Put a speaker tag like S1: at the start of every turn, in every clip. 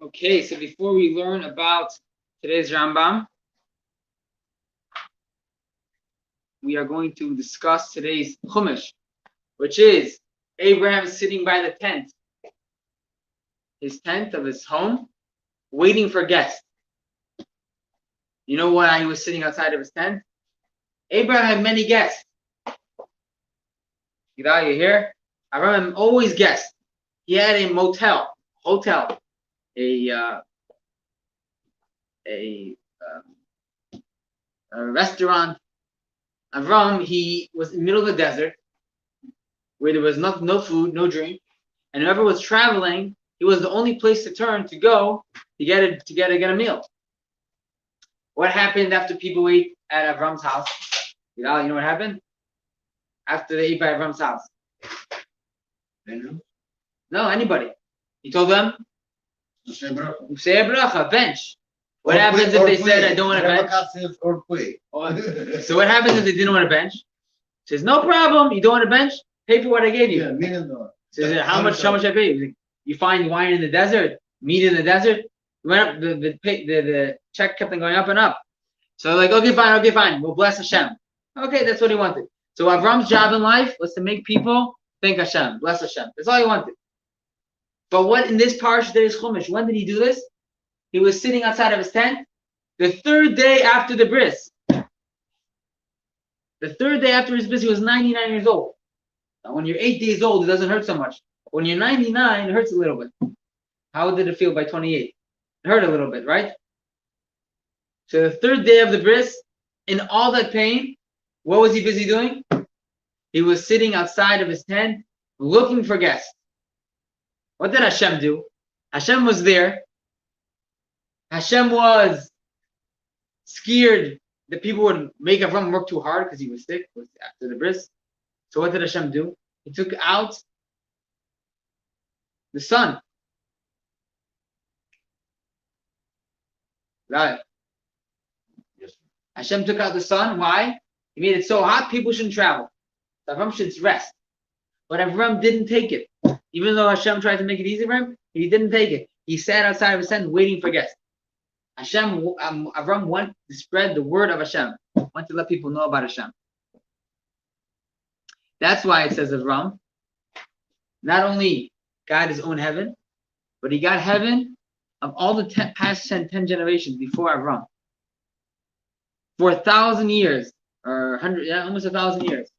S1: Okay, so before we learn about today's Rambam, we are going to discuss today's Chumash, which is Abraham sitting by the tent, his tent of his home, waiting for guests. You know why he was sitting outside of his tent? Abraham had many guests. You hear? Abraham always guests. He had a hotel, a restaurant. Avram, he was in the middle of the desert where there was no food, no drink, and whoever was traveling, he was the only place to turn to go to get a meal. What happened after people ate at Avram's house? You know what happened? After they ate by Avram's house? No, anybody. He told them, say a bracha, bench. What happens if they said, I don't want a bench? So what happens if they didn't want a bench? He says, no problem. You don't want a bench? Pay for what I gave you. Says, how much I pay you? You find wine in the desert, meat in the desert. Went up, the check kept on going up and up. So like, okay, fine. We'll bless Hashem. Okay, that's what he wanted. So Avram's job in life was to make people thank Hashem, bless Hashem. That's all he wanted. But what in this parsha there is Chumash? When did he do this? He was sitting outside of his tent the third day after the bris. The third day after his bris, he was 99 years old. Now, when you're 8 days old, it doesn't hurt so much. When you're 99, it hurts a little bit. How did it feel by 28? It hurt a little bit, right? So the third day of the bris, in all that pain, what was he busy doing? He was sitting outside of his tent, looking for guests. What did Hashem do? Hashem was there. Hashem was scared that people would make Avram work too hard because he was sick after the bris. So what did Hashem do? He took out the sun. Right. Yes. Hashem took out the sun. Why? He made it so hot people shouldn't travel. Avram should rest. But Avram didn't take it. Even though Hashem tried to make it easy for him, he didn't take it. He sat outside of his tent waiting for guests. Avram wanted to spread the word of Hashem. Wanted to let people know about Hashem. That's why it says Avram not only got his own heaven, but he got heaven of all the past 10 generations before Avram. For 1,000 years, or 100, almost 1,000 years.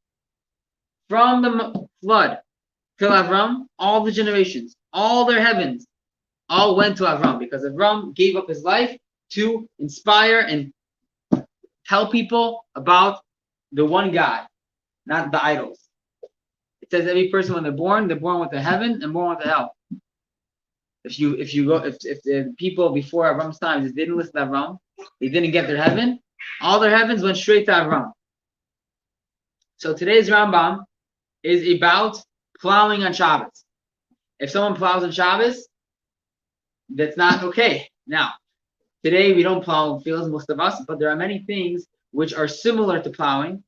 S1: From the flood till Avram, all the generations, all their heavens, all went to Avram because Avram gave up his life to inspire and tell people about the one God, not the idols. It says every person when they're born with the heaven and born with the hell. If the people before Avram's time just didn't listen to Avram, they didn't get their heaven, all their heavens went straight to Avram. So today's Rambam is about plowing on Shabbos. If someone plows on Shabbos, that's not okay. Now, today we don't plow fields, most of us, but there are many things which are similar to plowing,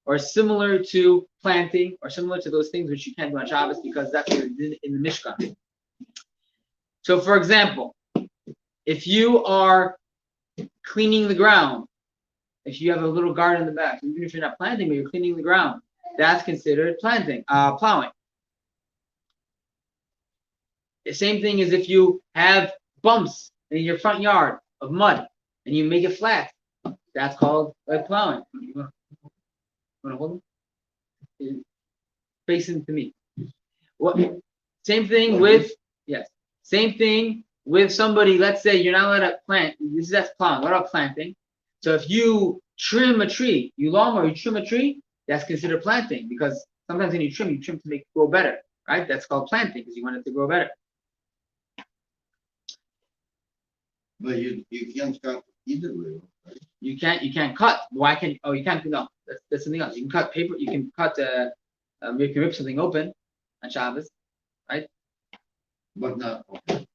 S1: or similar to planting, or similar to those things which you can't do on Shabbos because that's what it did in the Mishkan. So, for example, if you are cleaning the ground, if you have a little garden in the back, even if you're not planting, but you're cleaning the ground, that's considered plowing. The same thing as if you have bumps in your front yard of mud and you make it flat. That's called plowing. You want to hold him? Facing to me. Same thing with somebody. Let's say you're not allowed to plant. That's plowing. What about planting? So if you trim a tree, you trim a tree, that's considered planting because sometimes when you trim to make it grow better, right? That's called planting because you want it to grow better.
S2: But you can't cut either way, right?
S1: You can't cut. Why can't? Oh, you can't. No, that's something else. You can cut paper. You can cut. You can rip something open on Shabbos, right?
S2: But not okay.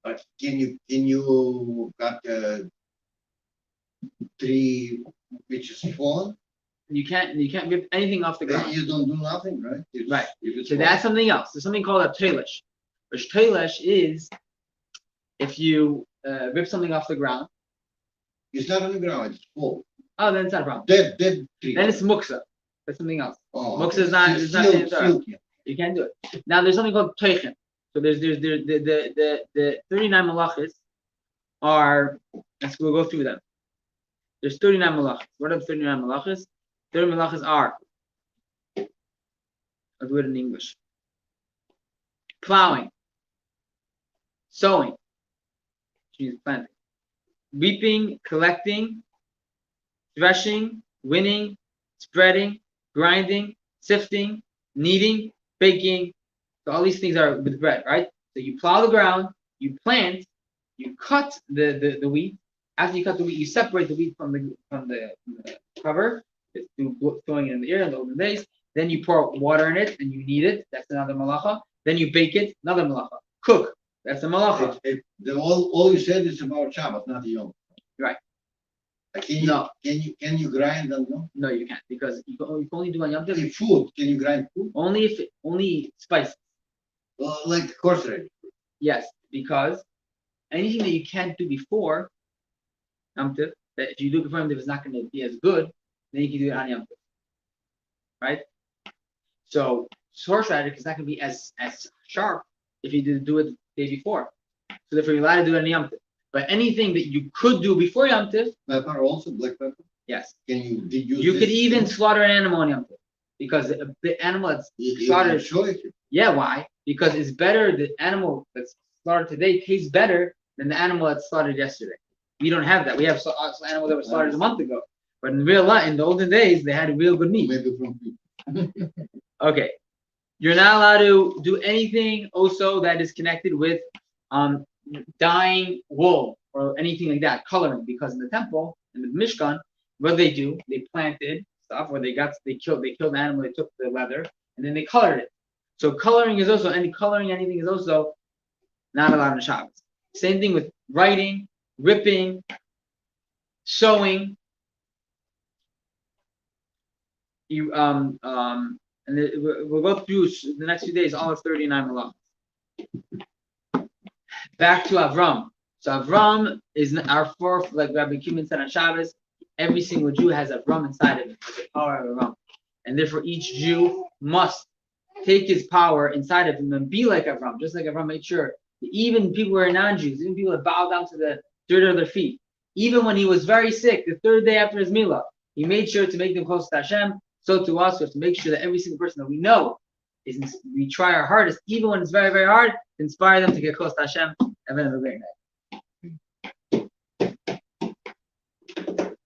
S2: But can you cut a tree which is fallen?
S1: You can't rip anything off the ground.
S2: You don't do nothing, right?
S1: Right. So that's something else. There's something called a trelish. But shteilesh is if you rip something off the ground.
S2: It's not on the ground, it's full.
S1: Oh, then it's not a problem.
S2: Dead tree.
S1: Then it's muksa. That's something else.
S2: Oh,
S1: Muksa
S2: okay.
S1: is not. It's not in the Torah.
S2: Silk, yeah.
S1: You can't do it. Now there's something called teichen. So there's the 39 malachis are. We'll go through them. There's 39 malachis. What are the 39 malachis? 30 malachis are. I'll do it in English. Plowing, sowing, which means planting, reaping, collecting, threshing, winning, spreading, grinding, sifting, kneading, baking. So all these things are with bread, right? So you plow the ground, you plant, you cut the wheat. After you cut the wheat, you separate the wheat from the cover, through throwing it in the air in the olden days. Then you pour water in it and you knead it. That's another malacha. Then you bake it. Another malacha. Cook. That's a malacha.
S2: All you said is about Shabbat, not the Yom.
S1: Right.
S2: Can you grind on Yom?
S1: No, you can't because you can only do on Yom Tov.
S2: Food, can you grind food?
S1: Only spices.
S2: Like course already.
S1: Yes, because anything that you can't do before Yom Tov, that if you do it before Yom Tov, it's not going to be as good. Then you can do it on Yom Tov. Right? So horseradish is not going to be as sharp if you do it the day before. So therefore, you're allowed to do it on Yom Tov. But anything that you could do before Yom Tov,
S2: Pepper also, black pepper.
S1: yes.
S2: Can you use
S1: You
S2: this?
S1: could even slaughter an animal on Yom Tov because the animal that's slaughtered. Yeah, why? Because it's better. The animal that's slaughtered today tastes better than the animal that's slaughtered yesterday. We don't have that. We have animals that were slaughtered a month ago. But in real life, in the olden days, they had real good meat.
S2: Maybe from people.
S1: Okay. You're not allowed to do anything also that is connected with dyeing wool or anything like that, coloring, because in the temple, in the Mishkan, what they do, they planted stuff where they killed the animal, they took the leather, and then they colored it. So coloring is also, anything is also not allowed in Shabbos. Same thing with writing, ripping, sewing. We'll go through the next few days all of 39 malachas. Back to Avram. So Avram is our fourth, like Rabbi Kiman said on Shabbos. Every single Jew has Avram inside of him, the power of Avram, and therefore each Jew must take his power inside of him and be like Avram, just like Avram made sure that even people who are non-Jews, even people that bow down to the dirt of their feet, even when he was very sick, the third day after his milah, he made sure to make them close to Hashem. So to us, we have to make sure that every single person that we know we try our hardest, even when it's very, very hard, to inspire them to get close to Hashem. Have a great night.